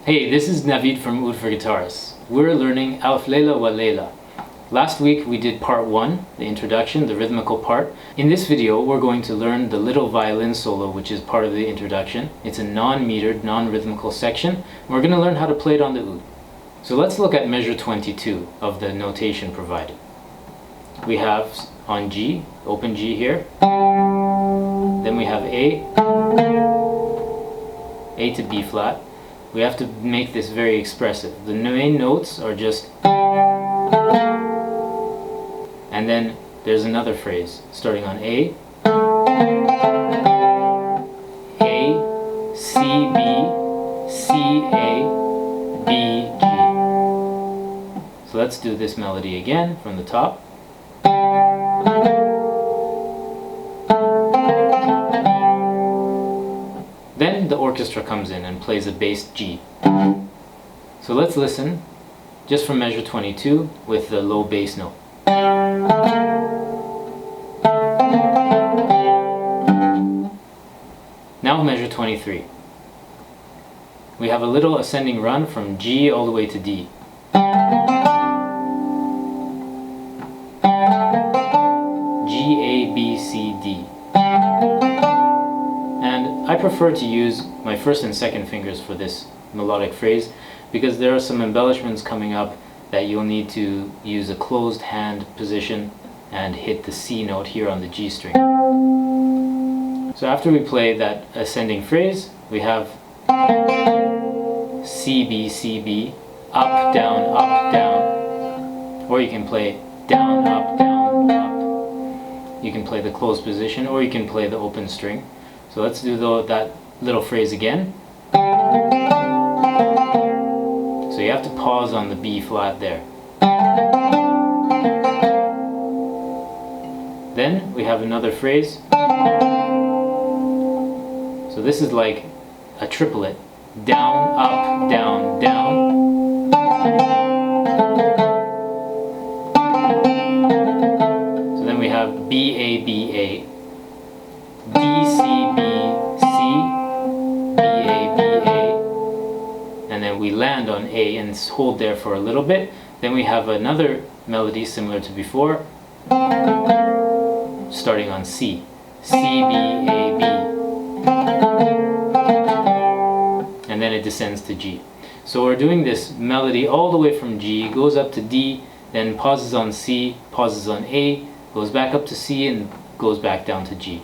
Hey, this is Navid from Oud for Guitarists. We're learning Alf Leila Wa Leila. Last week we did part 1, the introduction, the rhythmical part. In this video we're going to learn the little violin solo, which is part of the introduction. It's a non-metered, non-rhythmical section. We're going to learn how to play it on the oud. So let's look at measure 22 of the notation provided. We have on G, open G here. Then we have A to B flat. We have to make this very expressive. The main notes are just, and then there's another phrase starting on A, C, B, C, A, B, G. So let's do this melody again from the top. Then the orchestra comes in and plays a bass G. So let's listen just from measure 22 with the low bass note. Now measure 23. We have a little ascending run from G all the way to D. G, A, B, C, D. I prefer to use my first and second fingers for this melodic phrase because there are some embellishments coming up that you'll need to use a closed hand position and hit the C note here on the G string. So after we play that ascending phrase, we have C, B, C, B, up, down, or you can play down, up, up. You can play the closed position or you can play the open string. So let's do that little phrase again. So you have to pause on the B flat there. Then we have another phrase. So this is like a triplet. Down, up, down, down. So then we have B, A, B, A. D, C, B, C, B, A, B, A, and then we land on A and hold there for a little bit. Then we have another melody similar to before, starting on C, C, B, A, B, and then it descends to G. So we're doing this melody all the way from G, goes up to D, then pauses on C, pauses on A, goes back up to C, and goes back down to G.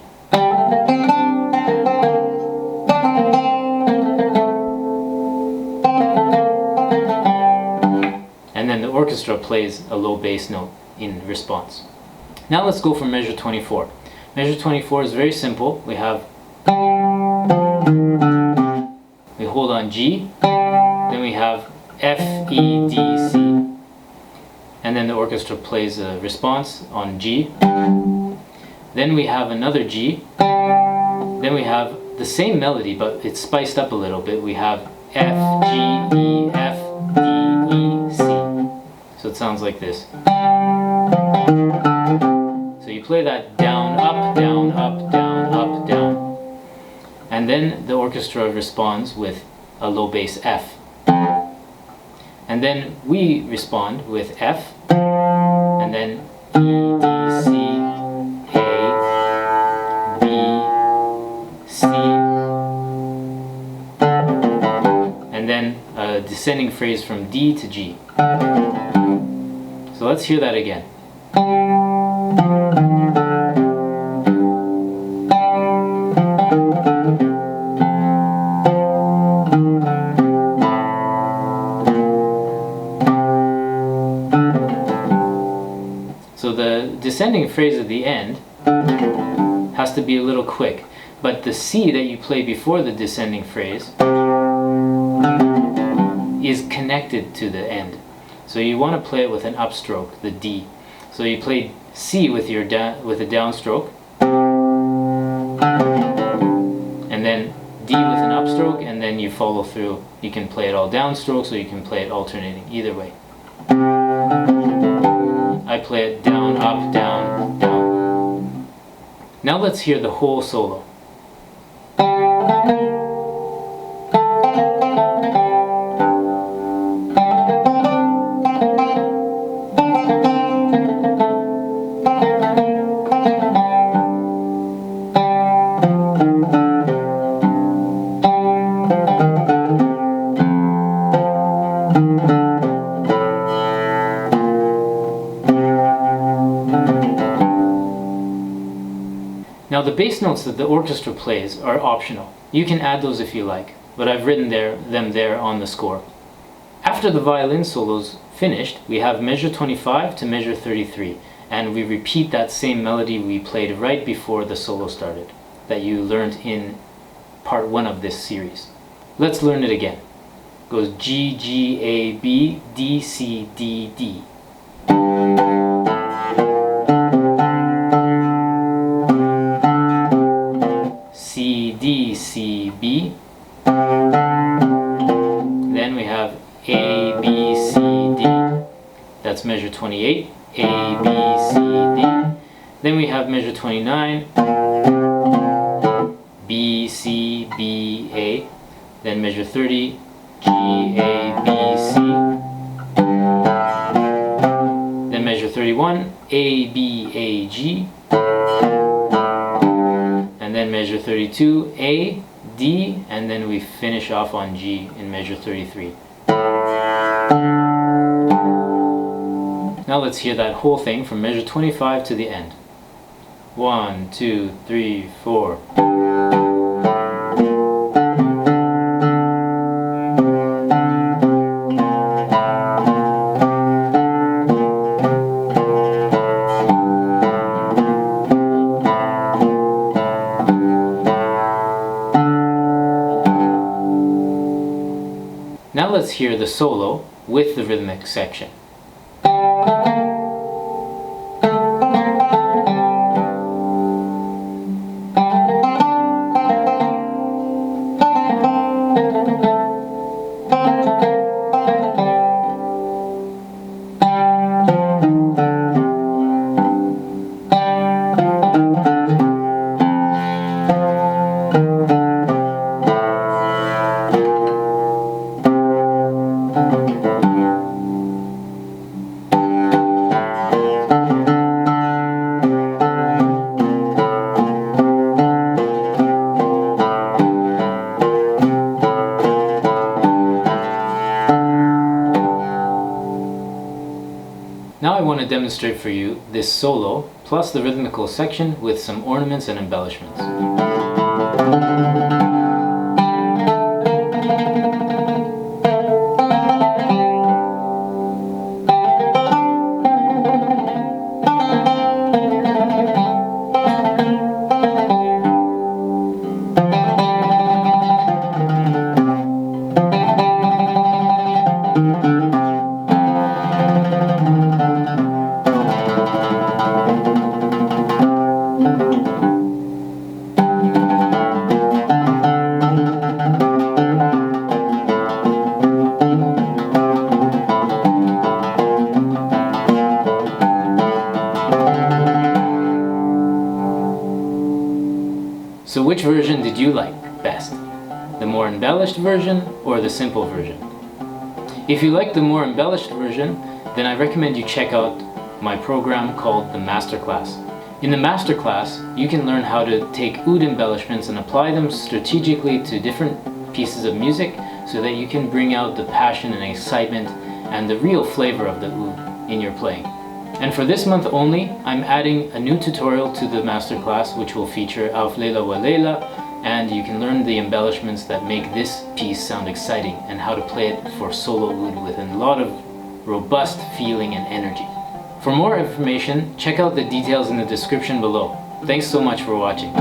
And then the orchestra plays a low bass note in response. Now let's go for measure 24. Measure 24 is very simple. We hold on G, then we have F, E, D, C, and then the orchestra plays a response on G. Then we have another G. Then we have the same melody, but it's spiced up a little bit. We have F, G, E, F, D, E, C. So it sounds like this. So you play that down, up, down, up, down, up, down. And then the orchestra responds with a low bass F. And then we respond with F, and then E, D, C, and then a descending phrase from D to G. So let's hear that again. So the descending phrase at the end has to be a little quick, but the C that you play before the descending phrase is connected to the end. So you want to play it with an upstroke, the D. So you play C with a downstroke, and then D with an upstroke, and then you follow through. You can play it all downstrokes, or you can play it alternating, either way. I play it down, up, down, down. Now let's hear the whole solo. Now the bass notes that the orchestra plays are optional. You can add those if you like, but I've written them there on the score. After the violin solo's finished, we have measure 25 to measure 33, and we repeat that same melody we played right before the solo started, that you learned in part 1 of this series. Let's learn it again. It goes G, G, A, B, D, C, D, D. C, D, C, B. Then we have A, B, C, D. That's measure 28. A, B, C, D. Then we have measure 29. B, C, B, A. Then measure 30. G, A, B, C. Then measure 31. A, B, A, G. And then measure 32. A, D. And then we finish off on G in measure 33. Now let's hear that whole thing from measure 25 to the end. 1, 2, 3, 4. Now let's hear the solo with the rhythmic section. Now I want to demonstrate for you this solo plus the rhythmical section with some ornaments and embellishments. So which version did you like best? The more embellished version or the simple version? If you like the more embellished version, then I recommend you check out my program called the Masterclass. In the Masterclass, you can learn how to take oud embellishments and apply them strategically to different pieces of music so that you can bring out the passion and excitement and the real flavor of the oud in your playing. And for this month only, I'm adding a new tutorial to the masterclass which will feature Alf Leila Wa Leila, and you can learn the embellishments that make this piece sound exciting and how to play it for solo oud with a lot of robust feeling and energy. For more information, check out the details in the description below. Thanks so much for watching.